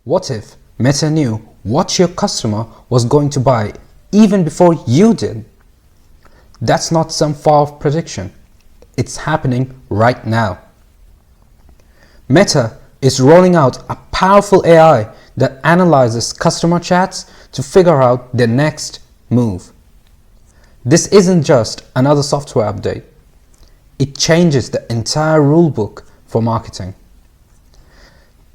What if Meta knew what your customer was going to buy even before you did? That's not some far-off prediction. It's happening right now. Meta is rolling out a powerful AI that analyzes customer chats to figure out their next move. This isn't just another software update. It changes the entire rulebook for marketing.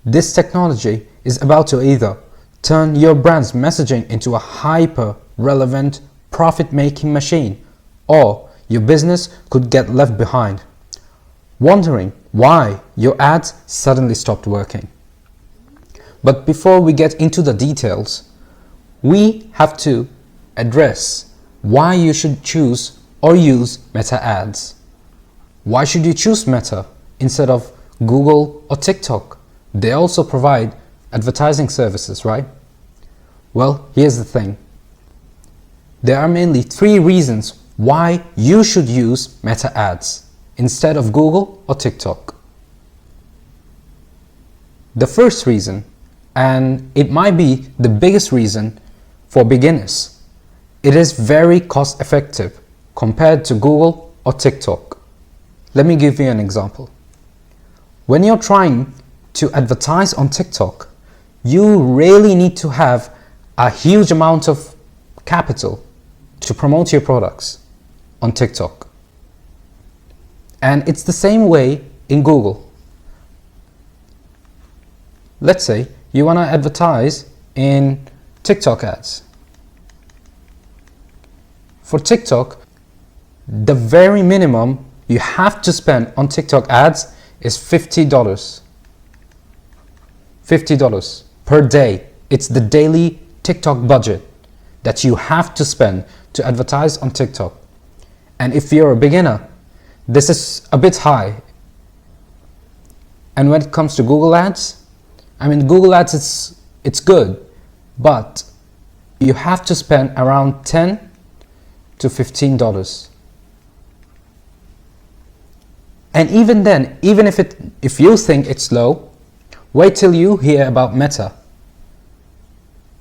This technology is about to either turn your brand's messaging into a hyper-relevant, profit-making machine, or your business could get left behind, wondering why your ads suddenly stopped working. But before we get into the details, we have to address why you should choose or use Meta ads. Why should you choose Meta instead of Google or TikTok? They also provide advertising services, right? Well, here's the thing. There are mainly 3 reasons why you should use Meta ads instead of Google or TikTok. The first reason, and it might be the biggest reason for beginners, it is very cost effective compared to Google or TikTok. Let me give you an example. When you're trying to advertise on TikTok, you really need to have a huge amount of capital to promote your products on TikTok. And it's the same way in Google. Let's say you want to advertise in TikTok ads. For TikTok, the very minimum you have to spend on TikTok ads is $50. $50 per day. It's the daily TikTok budget that you have to spend to advertise on TikTok. And if you're a beginner, this is a bit high. And when it comes to Google ads, Google ads it's good, but you have to spend around $10 to $15. And even then, even if you think it's low, wait till you hear about Meta.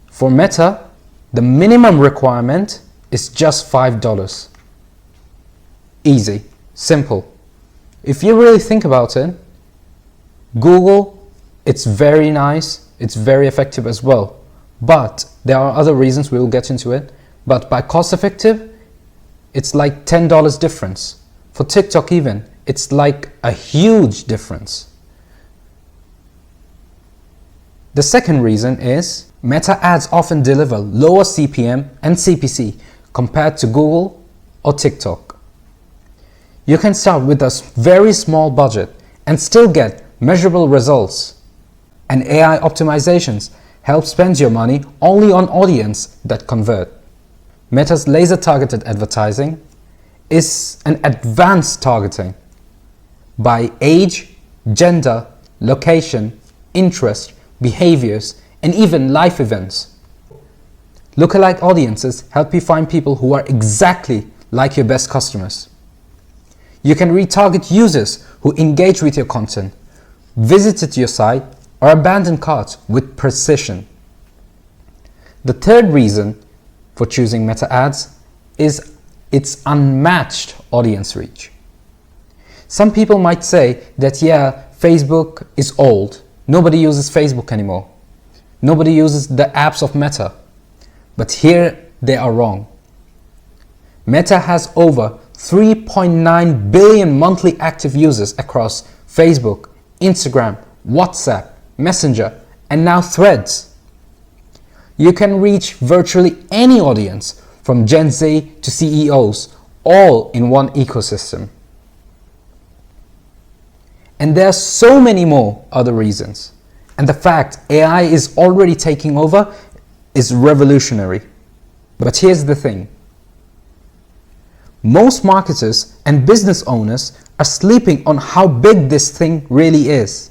For Meta, the minimum requirement is just $5. Easy, simple. If you really think about it, Google, it's very nice, it's very effective as well. But there are other reasons, we will get into it. But by cost effective, it's like $10 difference. For TikTok even, it's like a huge difference. The second reason is Meta ads often deliver lower CPM and CPC compared to Google or TikTok. You can start with a very small budget and still get measurable results. And AI optimizations help spend your money only on audience that convert. Meta's laser targeted advertising is an advanced targeting by age, gender, location, interest, behaviors, and even life events. Lookalike audiences help you find people who are exactly like your best customers. You can retarget users who engage with your content, visited your site, or abandoned carts with precision. The third reason for choosing Meta ads is its unmatched audience reach. Some people might say that Facebook is old. Nobody uses Facebook anymore. Nobody uses the apps of Meta. But here they are wrong. Meta has over 3.9 billion monthly active users across Facebook, Instagram, WhatsApp, Messenger, and now Threads. You can reach virtually any audience, from Gen Z to CEOs, all in one ecosystem. And there are so many more other reasons. And the fact AI is already taking over is revolutionary. But here's the thing. Most marketers and business owners are sleeping on how big this thing really is.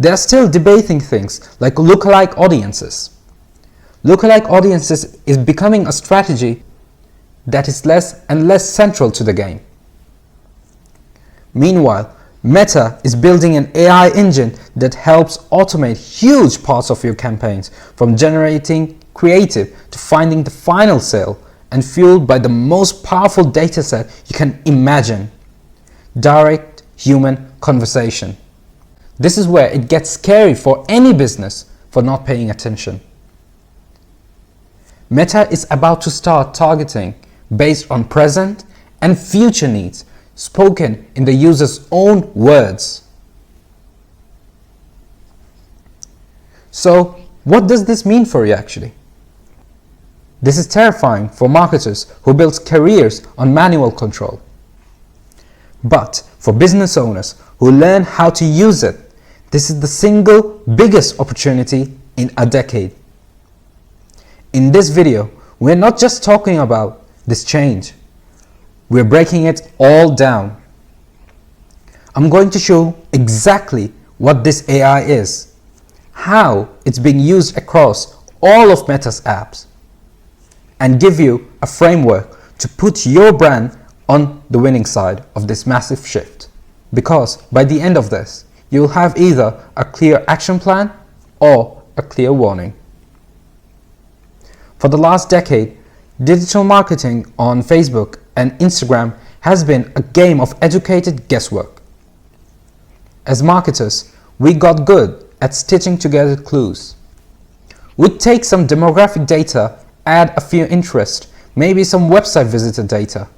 They are still debating things like lookalike audiences. Lookalike audiences is becoming a strategy that is less and less central to the game. Meanwhile, Meta is building an AI engine that helps automate huge parts of your campaigns, from generating creative to finding the final sale, and fueled by the most powerful dataset you can imagine: direct human conversation. This is where it gets scary for any business for not paying attention. Meta is about to start targeting based on present and future needs, spoken in the user's own words. So, what does this mean for you actually? This is terrifying for marketers who build careers on manual control. But for business owners who learn how to use it, this is the single biggest opportunity in a decade. In this video, we're not just talking about this change. We're breaking it all down. I'm going to show exactly what this AI is, how it's being used across all of Meta's apps, and give you a framework to put your brand on the winning side of this massive shift. Because by the end of this, you'll have either a clear action plan or a clear warning. For the last decade, digital marketing on Facebook and Instagram has been a game of educated guesswork. As marketers, we got good at stitching together clues. We'd take some demographic data, add a few interests, maybe some website visitor data,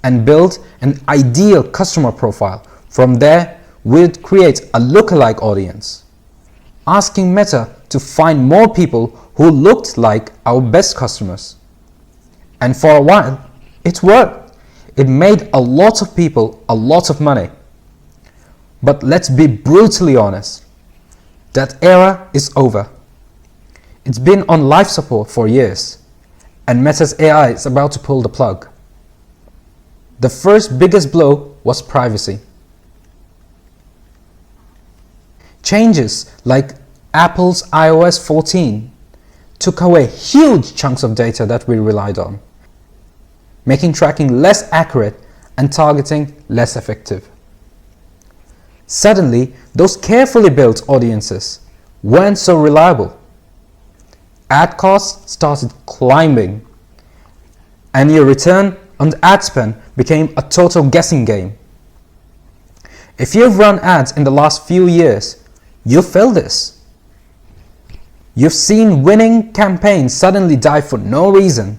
and build an ideal customer profile. From there, we'd create a lookalike audience, asking Meta to find more people who looked like our best customers. And for a while, it worked. It made a lot of people a lot of money. But let's be brutally honest, that era is over. It's been on life support for years, and Meta's AI is about to pull the plug. The first biggest blow was privacy. Changes like Apple's iOS 14 took away huge chunks of data that we relied on, making tracking less accurate and targeting less effective. Suddenly, those carefully built audiences weren't so reliable. Ad costs started climbing, and your return on ad spend became a total guessing game. If you've run ads in the last few years, you've felt this. You've seen winning campaigns suddenly die for no reason.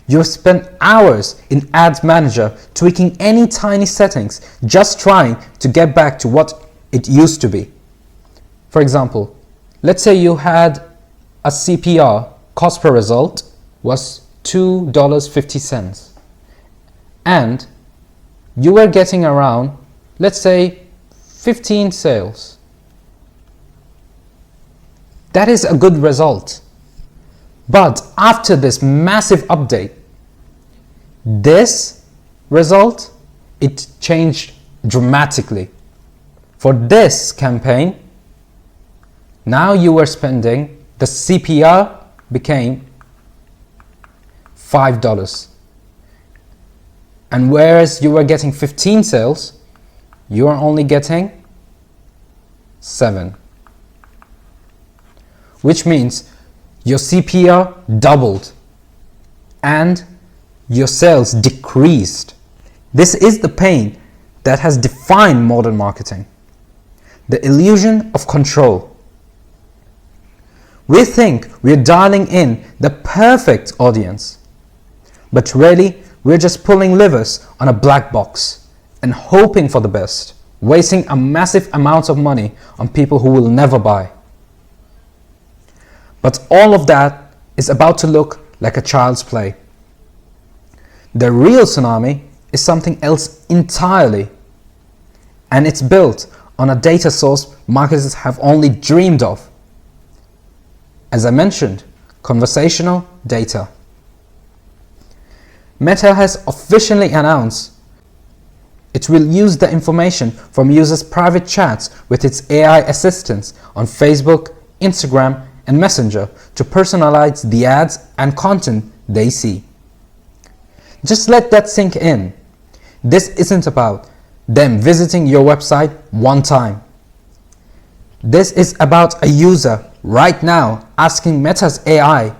You've spent hours in Ads Manager tweaking any tiny settings, just trying to get back to what it used to be. For example, let's say you had a CPR, cost per result, was $2.50, and you were getting around, let's say, 15 sales. That is a good result. But after this massive update, this result, it changed dramatically. For this campaign, now you were spending, the CPR became $5. And whereas you were getting 15 sales, you are only getting 7. Which means your CPR doubled and your sales decreased. This is the pain that has defined modern marketing. The illusion of control. We think we're dialing in the perfect audience, but really we're just pulling levers on a black box and hoping for the best, wasting a massive amount of money on people who will never buy. But all of that is about to look like a child's play. The real tsunami is something else entirely, and it's built on a data source marketers have only dreamed of. As I mentioned, conversational data. Meta has officially announced it will use the information from users' private chats with its AI assistants on Facebook, Instagram, and Messenger to personalize the ads and content they see. Just let that sink in. This isn't about them visiting your website one time. This is about a user right now asking Meta's AI,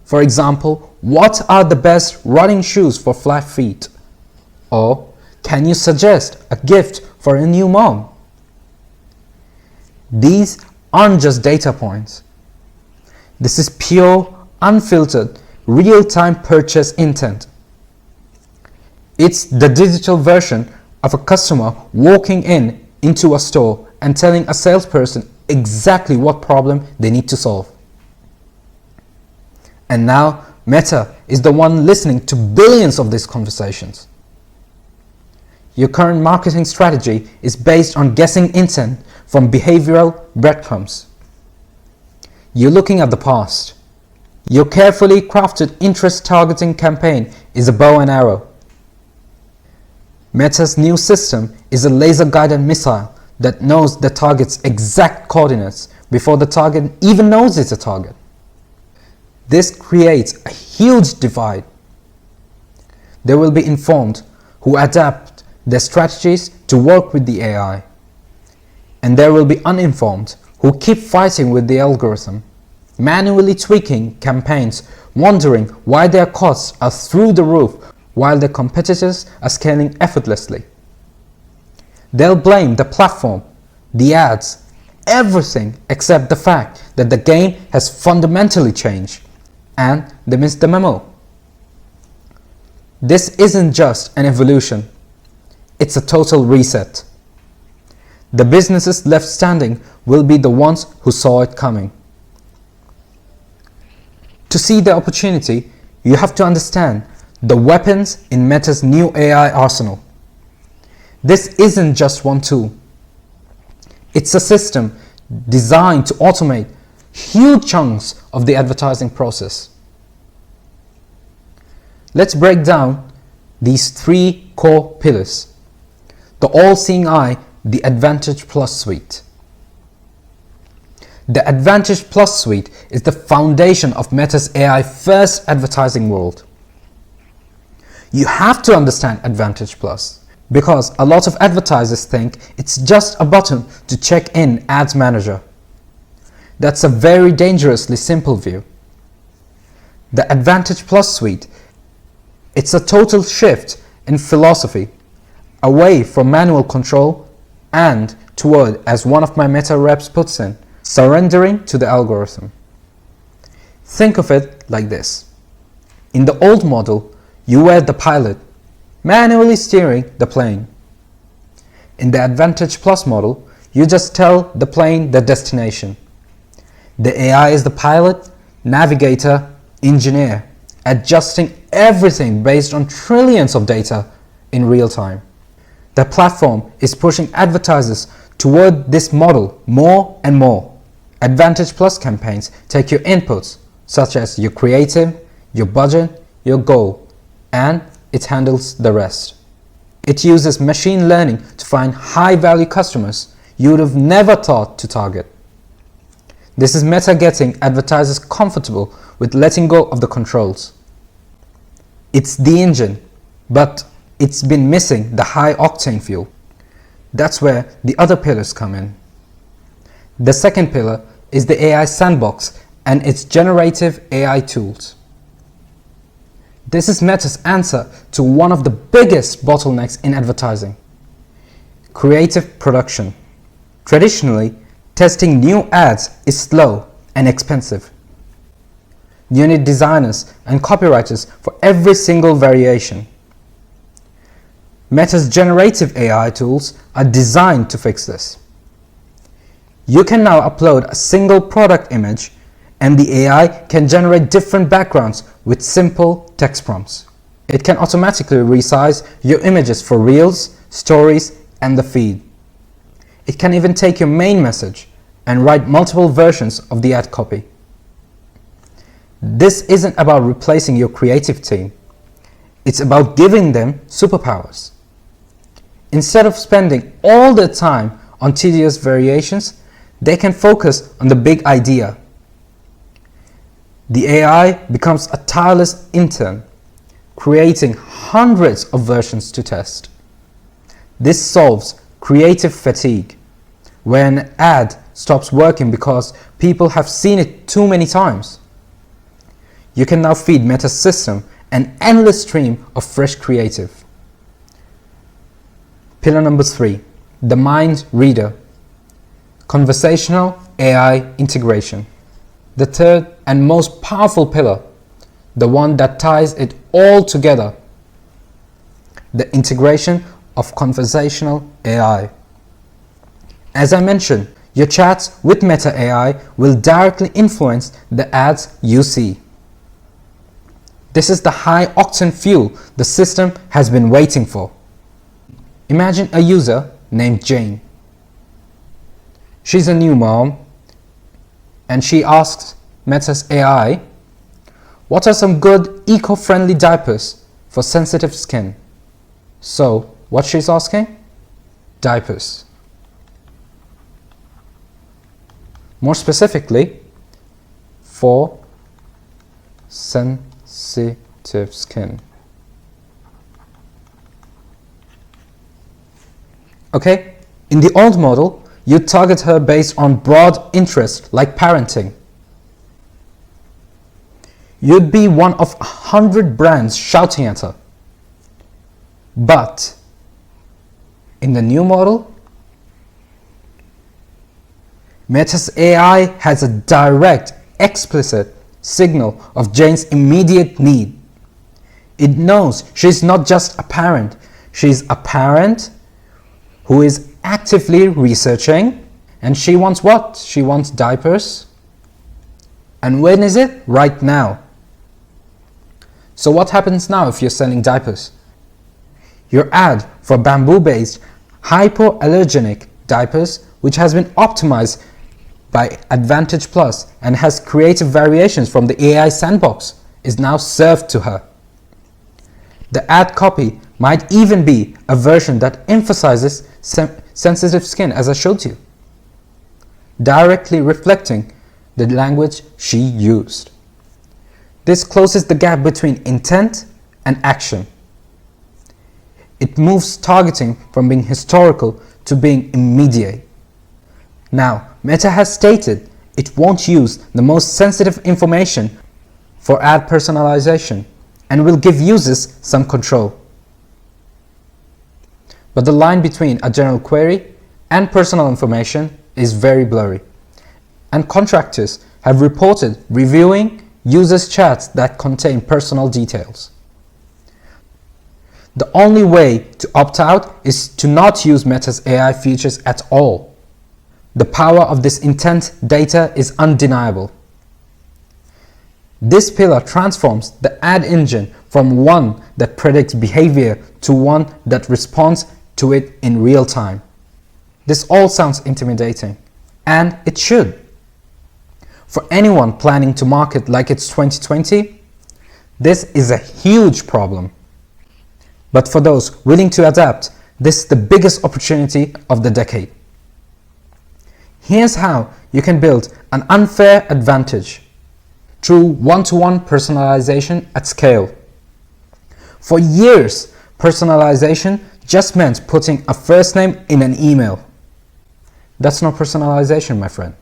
for example, what are the best running shoes for flat feet? Or can you suggest a gift for a new mom? These aren't just data points. This is pure, unfiltered, real-time purchase intent. It's the digital version of a customer walking into a store and telling a salesperson exactly what problem they need to solve. And now Meta is the one listening to billions of these conversations. Your current marketing strategy is based on guessing intent from behavioral breadcrumbs. You're looking at the past. Your carefully crafted interest targeting campaign is a bow and arrow. Meta's new system is a laser-guided missile that knows the target's exact coordinates before the target even knows it's a target. This creates a huge divide. They will be informed who adapt their strategies to work with the AI. And there will be uninformed who keep fighting with the algorithm, manually tweaking campaigns, wondering why their costs are through the roof while their competitors are scaling effortlessly. They'll blame the platform, the ads, everything except the fact that the game has fundamentally changed, and they missed the memo. This isn't just an evolution, it's a total reset. The businesses left standing will be the ones who saw it coming. To see the opportunity, you have to understand the weapons in Meta's new AI arsenal. This isn't just one tool. It's a system designed to automate huge chunks of the advertising process. Let's break down these three core pillars. The all-seeing eye, the Advantage Plus suite. The Advantage Plus suite is the foundation of Meta's AI-first advertising world. You have to understand Advantage Plus because a lot of advertisers think it's just a button to check in Ads Manager. That's a very dangerously simple view. The Advantage Plus suite, it's a total shift in philosophy, away from manual control and toward, as one of my Meta reps puts in, surrendering to the algorithm. Think of it like this. In the old model, you were the pilot, manually steering the plane. In the Advantage Plus model, you just tell the plane the destination. The AI is the pilot, navigator, engineer, adjusting everything based on trillions of data in real time. The platform is pushing advertisers toward this model more and more. Advantage Plus campaigns take your inputs, such as your creative, your budget, your goal, and it handles the rest. It uses machine learning to find high-value customers you would have never thought to target. This is Meta getting advertisers comfortable with letting go of the controls. It's the engine, but it's been missing the high-octane fuel. That's where the other pillars come in. The second pillar is the AI sandbox and its generative AI tools. This is Meta's answer to one of the biggest bottlenecks in advertising: creative production. Traditionally, testing new ads is slow and expensive. You need designers and copywriters for every single variation. Meta's generative AI tools are designed to fix this. You can now upload a single product image and the AI can generate different backgrounds with simple text prompts. It can automatically resize your images for Reels, Stories, and the feed. It can even take your main message and write multiple versions of the ad copy. This isn't about replacing your creative team. It's about giving them superpowers. Instead of spending all their time on tedious variations, they can focus on the big idea. The AI becomes a tireless intern, creating hundreds of versions to test. This solves creative fatigue, where an ad stops working because people have seen it too many times. You can now feed Meta's system an endless stream of fresh creative. Pillar number 3, the mind reader. Conversational AI integration. The third and most powerful pillar, the one that ties it all together, the integration of conversational AI. As I mentioned, your chats with Meta AI will directly influence the ads you see. This is the high-octane fuel the system has been waiting for. Imagine a user named Jane. She's a new mom, and she asks Meta's AI, what are some good eco-friendly diapers for sensitive skin? So, what she's asking? Diapers. More specifically, for sensitive skin. Okay, in the old model, you target her based on broad interest like parenting. You'd be one of 100 brands shouting at her. But in the new model, Meta's AI has a direct, explicit signal of Jane's immediate need. It knows she's not just a parent, she's a parent who is actively researching, and she wants what? She wants diapers. And when is it? Right now. So what happens now if you're selling diapers? Your ad for bamboo-based hypoallergenic diapers, which has been optimized by Advantage Plus and has creative variations from the AI sandbox, is now served to her. The ad copy might even be a version that emphasizes sensitive skin, as I showed you, directly reflecting the language she used. This closes the gap between intent and action. It moves targeting from being historical to being immediate. Now, Meta has stated it won't use the most sensitive information for ad personalization and will give users some control. But the line between a general query and personal information is very blurry, and contractors have reported reviewing users' chats that contain personal details. The only way to opt out is to not use Meta's AI features at all. The power of this intent data is undeniable. This pillar transforms the ad engine from one that predicts behavior to one that responds to it in real time. This all sounds intimidating, and it should. For anyone planning to market like it's 2020, this is a huge problem. But for those willing to adapt, this is the biggest opportunity of the decade. Here's how you can build an unfair advantage through one-to-one personalization at scale. For years, personalization just meant putting a first name in an email. That's not personalization, my friend.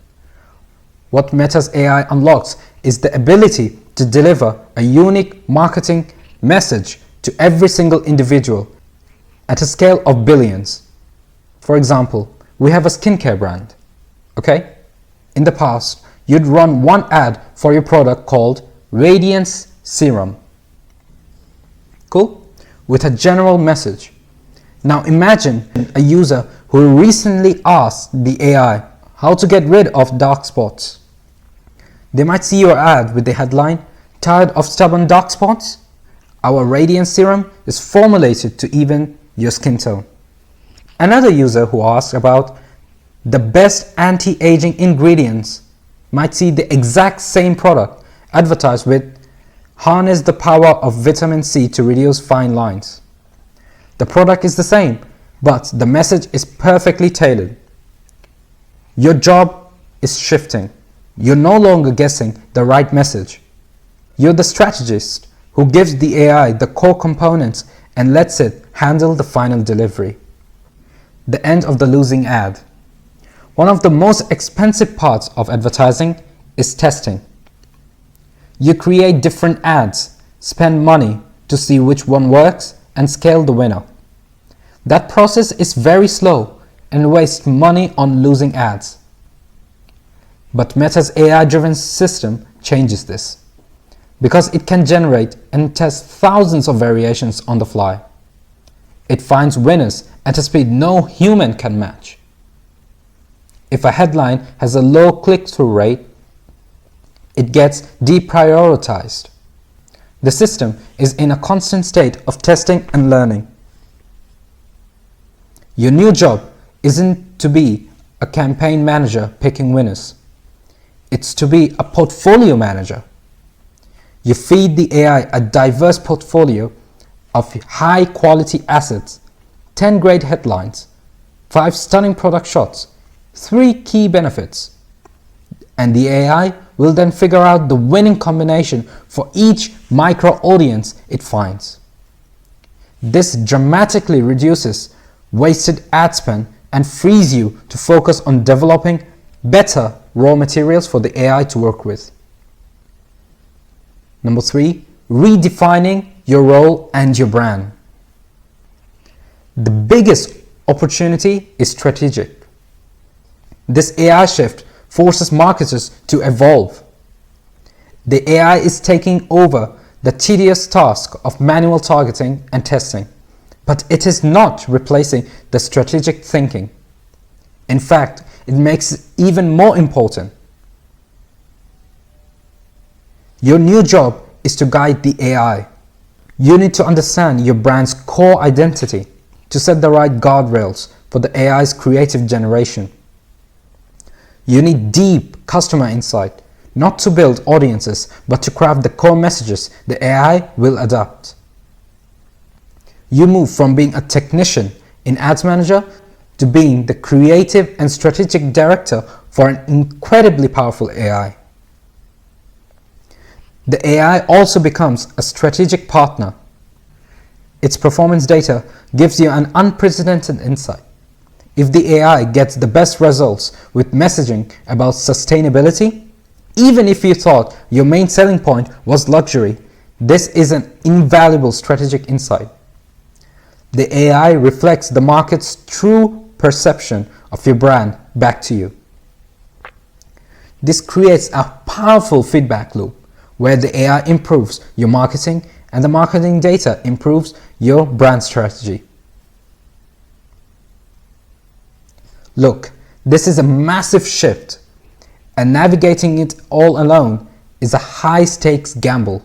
What Meta's AI unlocks is the ability to deliver a unique marketing message to every single individual at a scale of billions. For example, we have a skincare brand. Okay? In the past, you'd run one ad for your product called Radiance Serum. Cool? With a general message. Now imagine a user who recently asked the AI how to get rid of dark spots. They might see your ad with the headline, "Tired of stubborn dark spots? Our Radiance Serum is formulated to even your skin tone." Another user who asked about the best anti-aging ingredients might see the exact same product advertised with "Harness the power of vitamin C to reduce fine lines." The product is the same, but the message is perfectly tailored. Your job is shifting. You're no longer guessing the right message. You're the strategist who gives the AI the core components and lets it handle the final delivery. the end of the losing ad. One of the most expensive parts of advertising is testing. You create different ads, spend money to see which one works, and scale the winner. That process is very slow and wastes money on losing ads. But Meta's AI-driven system changes this, because it can generate and test thousands of variations on the fly. It finds winners at a speed no human can match. If a headline has a low click-through rate, it gets deprioritized. The system is in a constant state of testing and learning. Your new job isn't to be a campaign manager picking winners. It's to be a portfolio manager. You feed the AI a diverse portfolio of high-quality assets, 10 great headlines, 5 stunning product shots, 3 key benefits, and the AI will then figure out the winning combination for each micro-audience it finds. This dramatically reduces wasted ad spend and frees you to focus on developing better raw materials for the AI to work with. Number 3, redefining your role and your brand. The biggest opportunity is strategic. This AI shift forces marketers to evolve. The AI is taking over the tedious task of manual targeting and testing, but it is not replacing the strategic thinking. In fact, it makes it even more important. Your new job is to guide the AI. You need to understand your brand's core identity to set the right guardrails for the AI's creative generation. You need deep customer insight, not to build audiences, but to craft the core messages the AI will adapt. You move from being a technician in Ads Manager to being the creative and strategic director for an incredibly powerful AI. The AI also becomes a strategic partner. Its performance data gives you an unprecedented insight. If the AI gets the best results with messaging about sustainability, even if you thought your main selling point was luxury, this is an invaluable strategic insight. The AI reflects the market's true perception of your brand back to you. This creates a powerful feedback loop where the AI improves your marketing and the marketing data improves your brand strategy. Look, this is a massive shift, and navigating it all alone is a high-stakes gamble.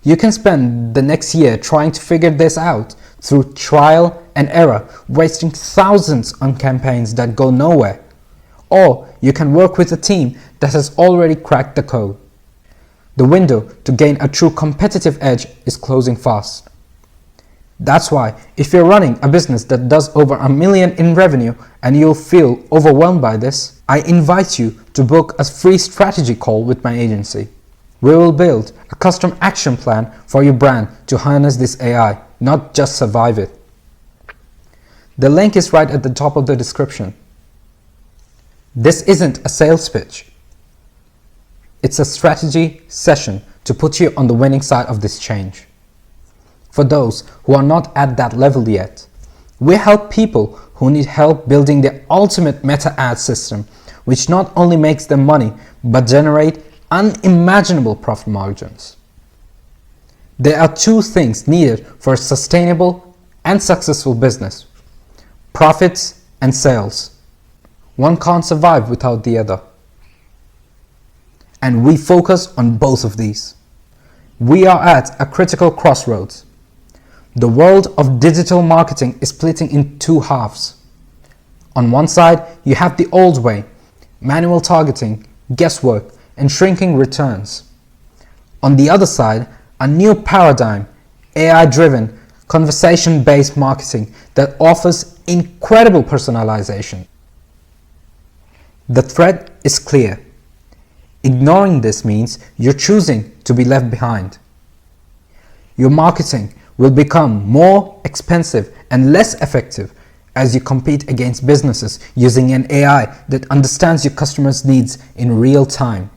You can spend the next year trying to figure this out through trial and error, wasting thousands on campaigns that go nowhere. Or you can work with a team that has already cracked the code. The window to gain a true competitive edge is closing fast. That's why, if you're running a business that does over $1 million in revenue and you'll feel overwhelmed by this, I invite you to book a free strategy call with my agency. We will build a custom action plan for your brand to harness this AI, not just survive it. The link is right at the top of the description. This isn't a sales pitch. It's a strategy session to put you on the winning side of this change. For those who are not at that level yet, we help people who need help building their ultimate meta ad system, which not only makes them money, but generate unimaginable profit margins. There are 2 things needed for a sustainable and successful business: profits and sales. One can't survive without the other. And we focus on both of these. We are at a critical crossroads. The world of digital marketing is splitting in 2 halves. On one side, you have the old way, manual targeting, guesswork, and shrinking returns. On the other side, a new paradigm, AI-driven, conversation-based marketing that offers incredible personalization. The threat is clear. Ignoring this means you're choosing to be left behind. Your marketing will become more expensive and less effective as you compete against businesses using an AI that understands your customers' needs in real time.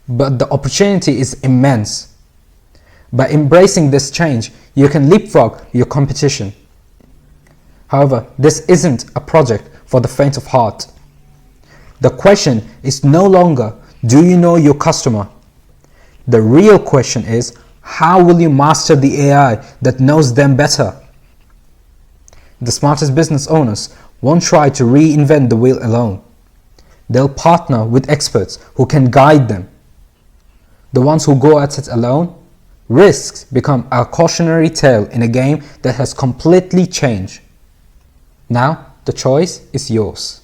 But the opportunity is immense. By embracing this change, you can leapfrog your competition. However, this isn't a project for the faint of heart. The question is no longer, do you know your customer? The real question is, how will you master the AI that knows them better? The smartest business owners won't try to reinvent the wheel alone. They'll partner with experts who can guide them. The ones who go at it alone, risks become a cautionary tale in a game that has completely changed. Now, the choice is yours.